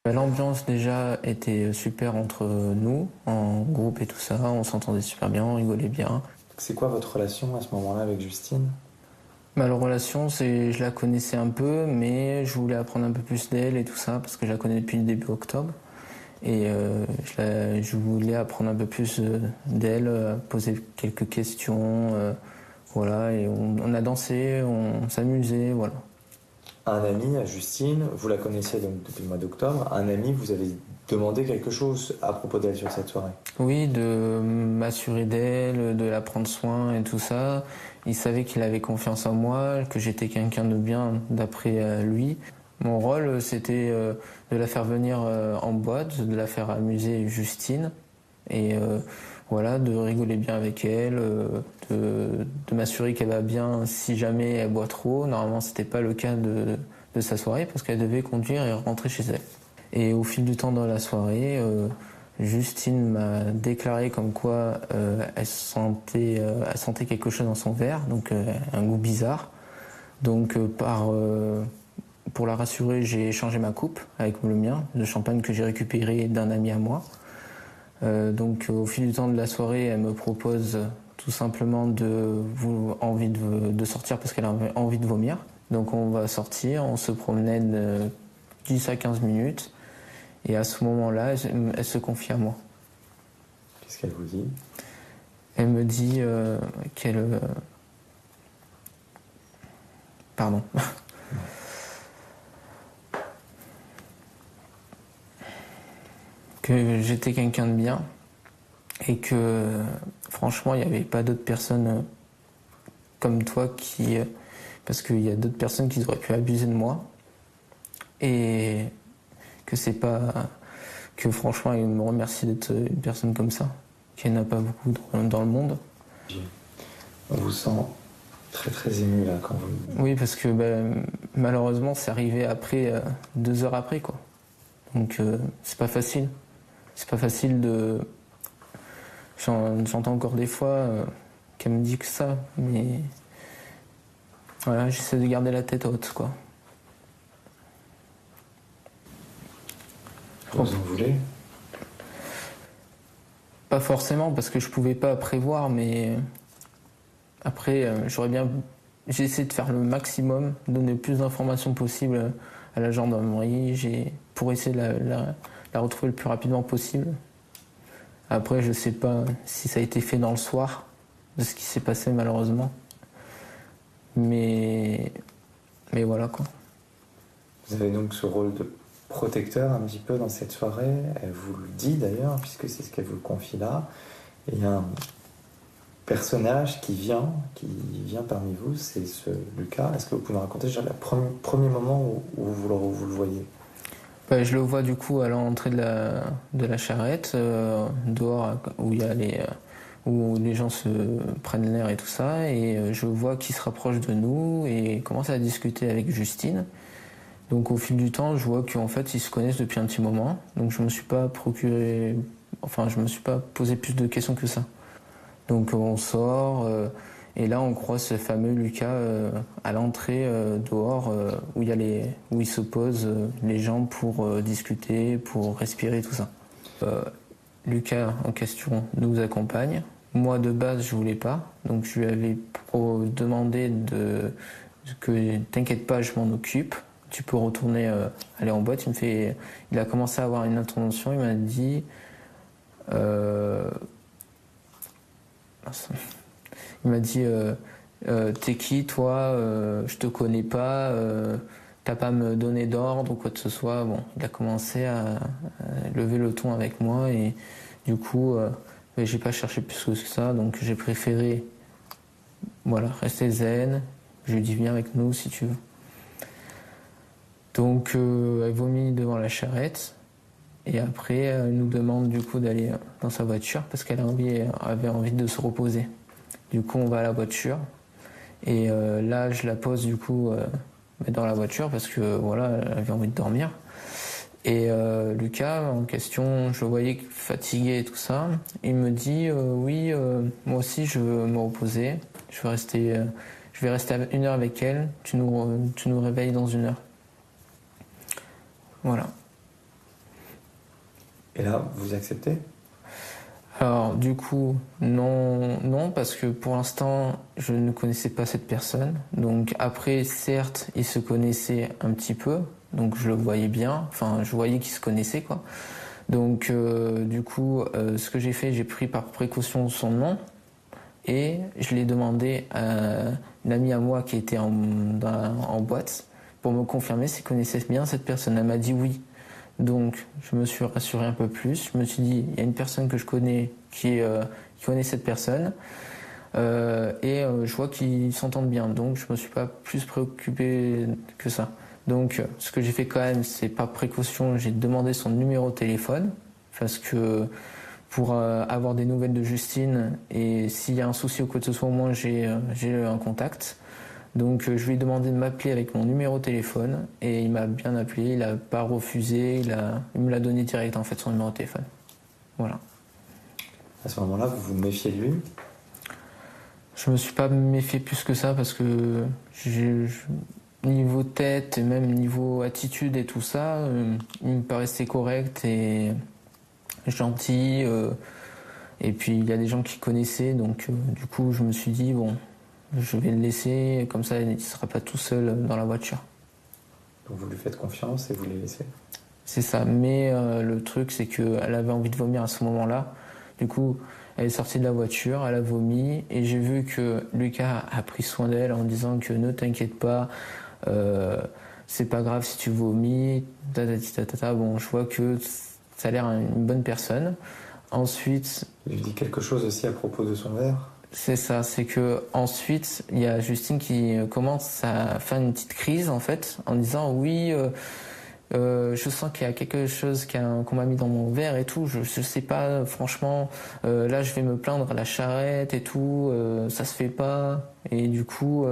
L'ambiance déjà était super entre nous, en groupe et tout ça, on s'entendait super bien, on rigolait bien. C'est quoi votre relation à ce moment-là avec Justine? La relation, je la connaissais un peu, mais je voulais apprendre un peu plus d'elle et tout ça, parce que je la connais depuis le début octobre. Et je voulais apprendre un peu plus d'elle, poser quelques questions, voilà, et on a dansé, on s'amusait, voilà. Un ami à Justine, vous la connaissiez donc depuis le mois d'octobre, un ami vous avez demandé quelque chose à propos d'elle sur cette soirée? Oui, de m'assurer d'elle, de la prendre soin et tout ça. Il savait qu'il avait confiance en moi, que j'étais quelqu'un de bien d'après lui. Mon rôle, c'était de la faire venir en boîte, de la faire amuser Justine et voilà, de rigoler bien avec elle, de m'assurer qu'elle va bien si jamais elle boit trop. Normalement, c'était pas le cas de sa soirée parce qu'elle devait conduire et rentrer chez elle. Et au fil du temps dans la soirée, Justine m'a déclaré comme quoi elle sentait quelque chose dans son verre, donc un goût bizarre. Donc pour la rassurer, j'ai changé ma coupe avec le mien, de champagne que j'ai récupéré d'un ami à moi. Donc au fil du temps de la soirée, elle me propose tout simplement de sortir parce qu'elle a envie de vomir. Donc on va sortir, on se promène 10 à 15 minutes. Et à ce moment-là, elle se confie à moi. Qu'est-ce qu'elle vous dit? Elle me dit qu'elle... Pardon. Que j'étais quelqu'un de bien et que franchement, il n'y avait pas d'autres personnes comme toi parce qu'il y a d'autres personnes qui auraient pu abuser de moi et que c'est pas... Que franchement, elle me remercie d'être une personne comme ça, qu'il n'y en a pas beaucoup dans le monde. On vous sent très très ému là quand vous... Oui, parce que malheureusement, c'est arrivé après, 2 heures après, quoi. Donc c'est pas facile. C'est pas facile de... J'entends encore des fois qu'elle me dit que ça, mais voilà, j'essaie de garder la tête haute, quoi. Vous en voulez? Pas forcément, parce que je pouvais pas prévoir, mais après, j'ai essayé de faire le maximum, donner le plus d'informations possible à la gendarmerie, pour essayer de la retrouver le plus rapidement possible. Après, je sais pas si ça a été fait dans le soir, de ce qui s'est passé malheureusement. Mais voilà, quoi. Vous avez donc ce rôle de protecteur un petit peu dans cette soirée. Elle vous le dit d'ailleurs, puisque c'est ce qu'elle vous confie là. Et il y a un personnage qui vient parmi vous, c'est ce Lucas. Est-ce que vous pouvez nous raconter déjà le premier moment où vous le voyez? Je le vois du coup à l'entrée de la charrette, dehors où où les gens se prennent l'air et tout ça, et je vois qu'il se rapproche de nous et commence à discuter avec Justine. Donc au fil du temps, je vois qu'en fait ils se connaissent depuis un petit moment, donc je me suis pas posé plus de questions que ça. Donc on sort, et là on croise ce fameux Lucas à l'entrée dehors où ils se posent les gens pour discuter, pour respirer, tout ça. Lucas en question nous accompagne. Moi de base je voulais pas, donc je lui avais demandé que t'inquiète pas, je m'en occupe. Tu peux retourner aller en boîte. Il a commencé à avoir une intervention. Il m'a dit. Il m'a dit t'es qui toi, je te connais pas, t'as pas à me donner d'ordre ou quoi que ce soit. Bon, il a commencé à lever le ton avec moi et du coup j'ai pas cherché plus que ça, donc j'ai préféré rester zen. Je lui ai dit viens avec nous si tu veux. Donc elle vomit devant la charrette et après elle nous demande du coup d'aller dans sa voiture parce qu'elle avait envie de se reposer. Du coup on va à la voiture et là je la pose du coup dans la voiture parce que voilà, elle avait envie de dormir. Et Lucas en question, je le voyais fatigué et tout ça, il me dit oui, moi aussi je veux me reposer, je vais rester 1 heure avec elle, tu nous réveilles dans 1 heure. Voilà. Et là, vous acceptez? Alors du coup, non, parce que pour l'instant, je ne connaissais pas cette personne. Donc après, certes, ils se connaissaient un petit peu, donc je le voyais bien, enfin je voyais qu'ils se connaissaient quoi. Donc du coup, ce que j'ai fait, j'ai pris par précaution son nom et je l'ai demandé à une amie à moi qui était en boîte pour me confirmer s'il connaissait bien cette personne. Elle m'a dit oui. Donc je me suis rassuré un peu plus. Je me suis dit, il y a une personne que je connais qui connaît cette personne et je vois qu'ils s'entendent bien. Donc je me suis pas plus préoccupé que ça. Donc ce que j'ai fait quand même, c'est par précaution, j'ai demandé son numéro de téléphone parce que pour avoir des nouvelles de Justine et s'il y a un souci ou quoi que ce soit, au moins j'ai un contact. Donc je lui ai demandé de m'appeler avec mon numéro de téléphone et il m'a bien appelé, il n'a pas refusé, il me l'a donné direct en fait son numéro de téléphone. Voilà. À ce moment-là, vous vous méfiez de lui? Je me suis pas méfié plus que ça parce que niveau tête et même niveau attitude et tout ça, il me paraissait correct et gentil. Et puis il y a des gens qui connaissaient, donc du coup je me suis dit bon, je vais le laisser, comme ça il ne sera pas tout seul dans la voiture. Donc vous lui faites confiance et vous les laissez? C'est ça, mais le truc c'est qu'elle avait envie de vomir à ce moment-là. Du coup, elle est sortie de la voiture, elle a vomi, et j'ai vu que Lucas a pris soin d'elle en disant que ne t'inquiète pas, c'est pas grave si tu vomis, tatata. Bon, je vois que ça a l'air une bonne personne. Ensuite... Il lui dit quelque chose aussi à propos de son verre? C'est ça, c'est que ensuite il y a Justine qui commence à faire une petite crise en fait, en disant oui, je sens qu'il y a quelque chose qu'on m'a mis dans mon verre et tout, je sais pas, franchement, là je vais me plaindre à la charrette et tout, ça se fait pas. Et du coup,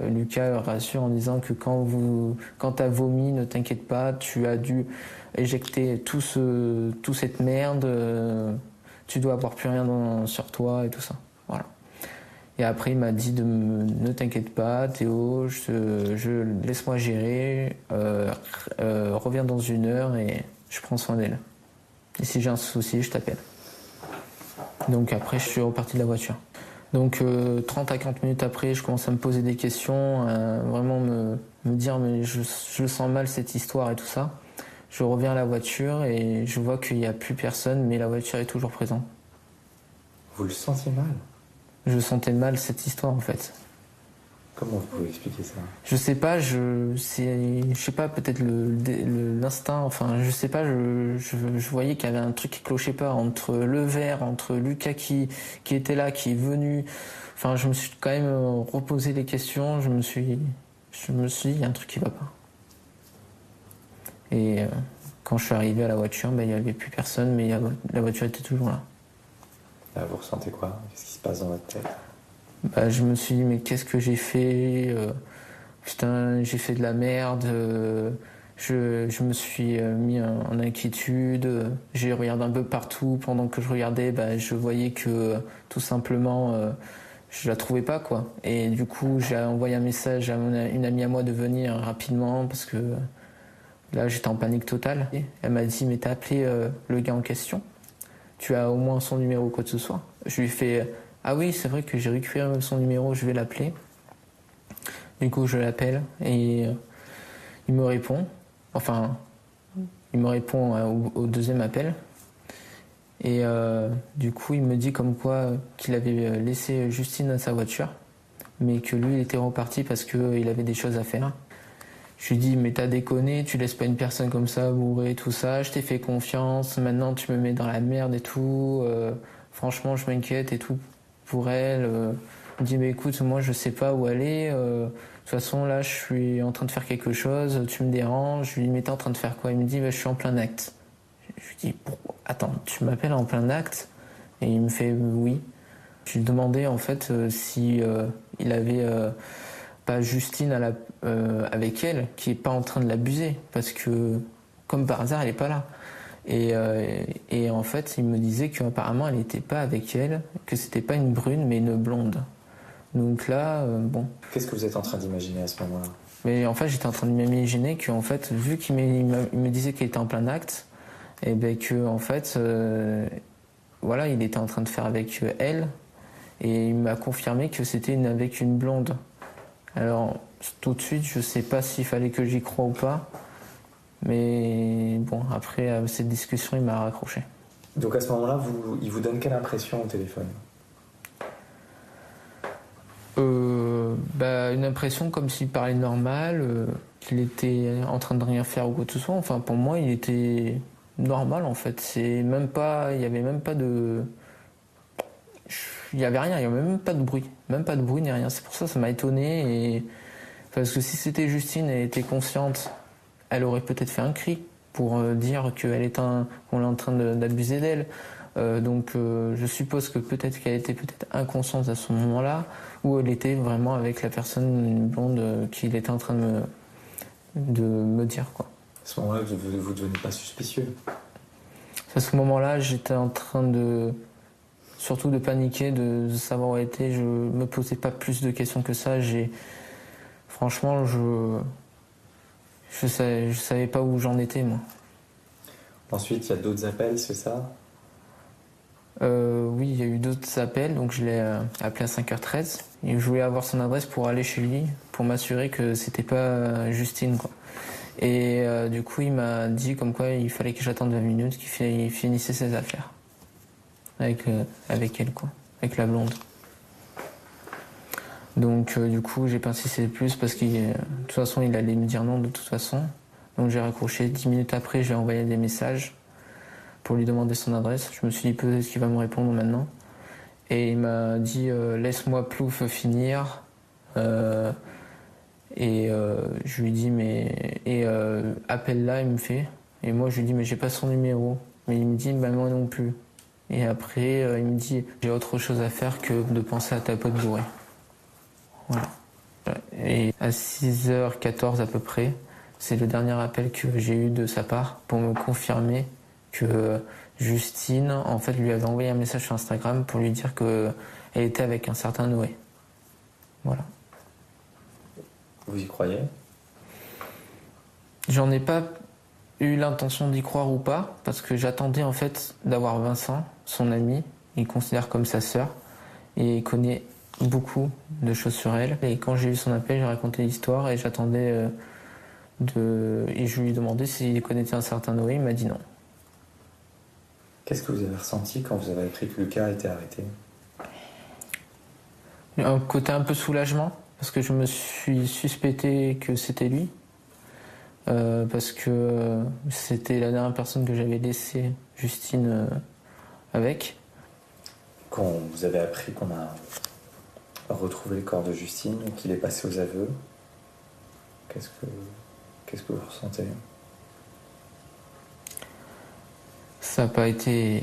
Lucas rassure en disant que quand t'as vomi, ne t'inquiète pas, tu as dû éjecter toute cette merde, tu dois avoir plus rien sur toi et tout ça. Voilà. Et après, il m'a dit ne t'inquiète pas, Théo, laisse-moi gérer, reviens dans 1 heure et je prends soin d'elle. Et si j'ai un souci, je t'appelle. Donc après, je suis reparti de la voiture. Donc 30 à 40 minutes après, je commence à me poser des questions, à vraiment me dire mais je sens mal cette histoire et tout ça. Je reviens à la voiture et je vois qu'il n'y a plus personne, mais la voiture est toujours présente. Vous le sentiez mal? Je sentais mal cette histoire en fait. Comment vous pouvez expliquer ça? Je sais pas, je sais pas, peut-être l'instinct, enfin je sais pas, je voyais qu'il y avait un truc qui clochait pas entre le verre, entre Lucas qui était là, qui est venu. Enfin je me suis quand même reposé les questions, je me suis dit, il y a un truc qui va pas. Et quand je suis arrivé à la voiture, il n'y avait plus personne, mais la voiture était toujours là. Là, vous ressentez quoi? Qu'est-ce qui se passe dans votre tête? Je me suis dit, mais qu'est-ce que j'ai fait? Putain, j'ai fait de la merde. Je me suis mis en inquiétude. J'ai regardé un peu partout. Pendant que je regardais, je voyais que tout simplement, je la trouvais pas, quoi. Et du coup, j'ai envoyé un message à une amie à moi de venir rapidement parce que là, j'étais en panique totale. Et elle m'a dit, mais t'as appelé le gars en question? Tu as au moins son numéro, quoi que ce soit? Je lui ai fait, ah oui, c'est vrai que j'ai récupéré son numéro, je vais l'appeler. Du coup, je l'appelle et il me répond. Enfin, il me répond au deuxième appel. Et du coup, il me dit comme quoi qu'il avait laissé Justine dans sa voiture, mais que lui, il était reparti parce qu'il avait des choses à faire. Je lui dis, mais t'as déconné, tu laisses pas une personne comme ça mourir, tout ça, je t'ai fait confiance, maintenant tu me mets dans la merde et tout, franchement je m'inquiète et tout pour elle. Il me dit, mais écoute, moi je sais pas où aller, de toute façon là je suis en train de faire quelque chose, tu me déranges. Je lui dis, mais t'es en train de faire quoi? Il me dit, je suis en plein acte. Je lui dis, attends, tu m'appelles en plein acte? Et il me fait, oui. Je lui demandais en fait si il avait... pas Justine avec elle, qui est pas en train de l'abuser, parce que comme par hasard elle est pas là. Et en fait il me disait qu'apparemment elle n'était pas avec elle, que c'était pas une brune mais une blonde. Donc là, bon. Qu'est-ce que vous êtes en train d'imaginer à ce moment-là? Mais en fait j'étais en train de m'imaginer qu'en fait vu qu'il me disait qu'il était en plein acte, Et ben que en fait, voilà, il était en train de faire avec elle, et il m'a confirmé que c'était avec une blonde. Alors tout de suite, je sais pas s'il fallait que j'y croie ou pas, mais bon, après cette discussion, il m'a raccroché. Donc à ce moment-là, il vous donne quelle impression au téléphone? Une impression comme s'il parlait normal, qu'il était en train de rien faire ou quoi que ce soit. Enfin, pour moi, il était normal en fait. Il y avait même pas de, il y avait rien, il y avait même pas de bruit ni rien. C'est pour ça, ça m'a étonné parce que si c'était Justine, elle était consciente, elle aurait peut-être fait un cri pour dire qu'on est en train d'abuser d'elle. Je suppose que peut-être qu'elle était peut-être inconsciente à ce moment-là, ou elle était vraiment avec la personne, une blonde, qu'il était en train de me dire, quoi. À ce moment-là, vous ne devenez pas suspicieux? À ce moment-là, j'étais en train surtout de paniquer, de savoir où elle était. Je me posais pas plus de questions que ça. Franchement, je savais pas où j'en étais, moi. Ensuite, il y a d'autres appels, c'est ça? Oui, il y a eu d'autres appels, donc je l'ai appelé à 5h13. Et je voulais avoir son adresse pour aller chez lui, pour m'assurer que c'était pas Justine, quoi. Et du coup, il m'a dit comme quoi il fallait que j'attende 20 minutes, qu'il finissait ses affaires. Avec elle, quoi. Avec la blonde. Donc du coup, j'ai pas insisté plus parce que de toute façon, il allait me dire non de toute façon. Donc j'ai raccroché. 10 minutes après, j'ai envoyé des messages pour lui demander son adresse. Je me suis dit peut-être qu'il va me répondre maintenant. Et il m'a dit laisse-moi Plouf finir. Je lui dis appelle là, il me fait. Et moi je lui dis mais j'ai pas son numéro. Mais il me dit bah moi non plus. Et après il me dit j'ai autre chose à faire que de penser à ta pote bourrée. Voilà. Et à 6h14 à peu près, c'est le dernier appel que j'ai eu de sa part pour me confirmer que Justine, en fait, lui avait envoyé un message sur Instagram pour lui dire qu'elle était avec un certain Noé. Voilà. Vous y croyez? J'en ai pas eu l'intention d'y croire ou pas, parce que j'attendais en fait d'avoir Vincent, son ami, il considère comme sa sœur, et il connaît beaucoup de choses sur elle. Et quand j'ai eu son appel, j'ai raconté l'histoire et j'attendais et je lui ai demandé s'il connaissait un certain Noé, il m'a dit non. Qu'est-ce que vous avez ressenti quand vous avez appris que Lucas a été arrêté? Un côté un peu soulagement, parce que je me suis suspecté que c'était lui, parce que c'était la dernière personne que j'avais laissé Justine avec. Quand vous avez appris qu'on a retrouvé le corps de Justine, qu'il est passé aux aveux, qu'est-ce que vous ressentez? Ça n'a pas été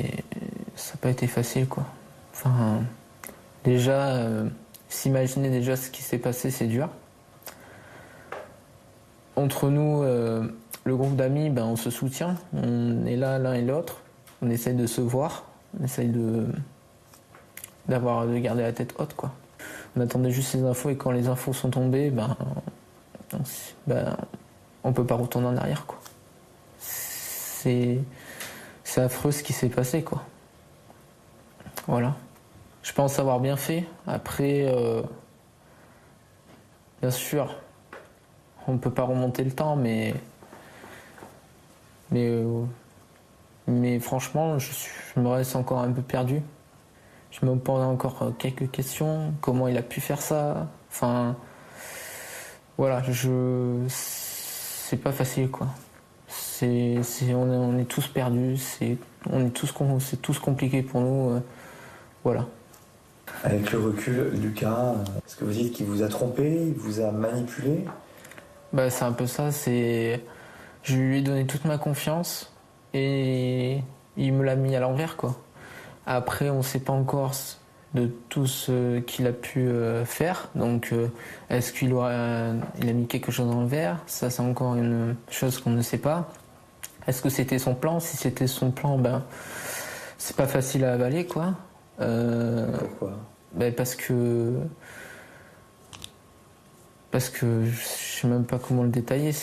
facile, quoi. Enfin, déjà, s'imaginer déjà ce qui s'est passé, c'est dur. Entre nous, le groupe d'amis, on se soutient, on est là l'un et l'autre, on essaye de se voir, on essaye de garder la tête haute, quoi. On attendait juste les infos et quand les infos sont tombées, on peut pas retourner en arrière, quoi. C'est affreux ce qui s'est passé, quoi. Voilà. Je pense avoir bien fait. Après, bien sûr, on ne peut pas remonter le temps, mais franchement, je me reste encore un peu perdu. Je me pose encore quelques questions. Comment il a pu faire ça? Enfin, voilà, c'est pas facile, quoi. On est tous perdus, c'est tous compliqué pour nous, voilà. Avec le recul, Lucas, est-ce que vous dites qu'il vous a trompé, il vous a manipulé? C'est un peu ça, je lui ai donné toute ma confiance et il me l'a mis à l'envers, quoi. Après, on ne sait pas encore de tout ce qu'il a pu faire, donc est-ce qu'il a mis quelque chose dans le verre? Ça, c'est encore une chose qu'on ne sait pas. Est-ce que c'était son plan? Si c'était son plan, c'est pas facile à avaler, quoi. Pourquoi? Parce que je sais même pas comment le détailler.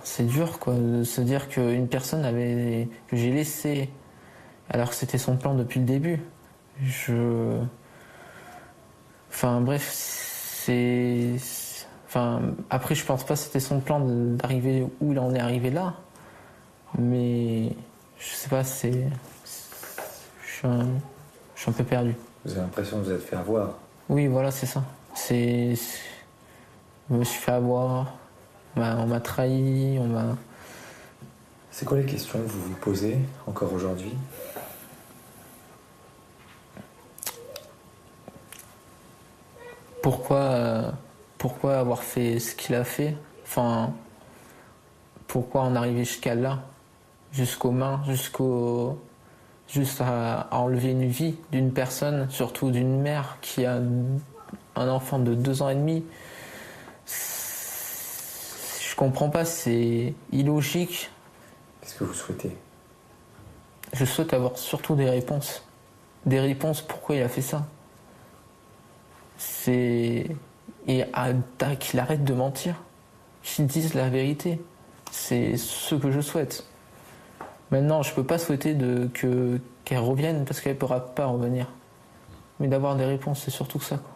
c'est dur, quoi, de se dire qu'une personne que j'ai laissée alors que c'était son plan depuis le début. Enfin bref, après je pense pas que c'était son plan d'arriver où il en est arrivé là, mais je sais pas, je suis un peu perdu. Vous avez l'impression que vous êtes fait avoir? Oui, voilà, c'est ça. Je me suis fait avoir, on m'a trahi, C'est quoi les questions que vous vous posez encore aujourd'hui? Pourquoi avoir fait ce qu'il a fait? Enfin, pourquoi en arriver jusqu'à là? Jusqu'aux mains, juste à enlever une vie d'une personne, surtout d'une mère qui a un enfant de 2 ans et demi. Je comprends pas, c'est illogique. Qu'est-ce que vous souhaitez? Je souhaite avoir surtout des réponses. Des réponses pourquoi il a fait ça. Qu'il arrête de mentir. Qu'il dise la vérité. C'est ce que je souhaite. Maintenant, je peux pas souhaiter qu'elle revienne parce qu'elle pourra pas revenir. Mais d'avoir des réponses, c'est surtout ça, quoi.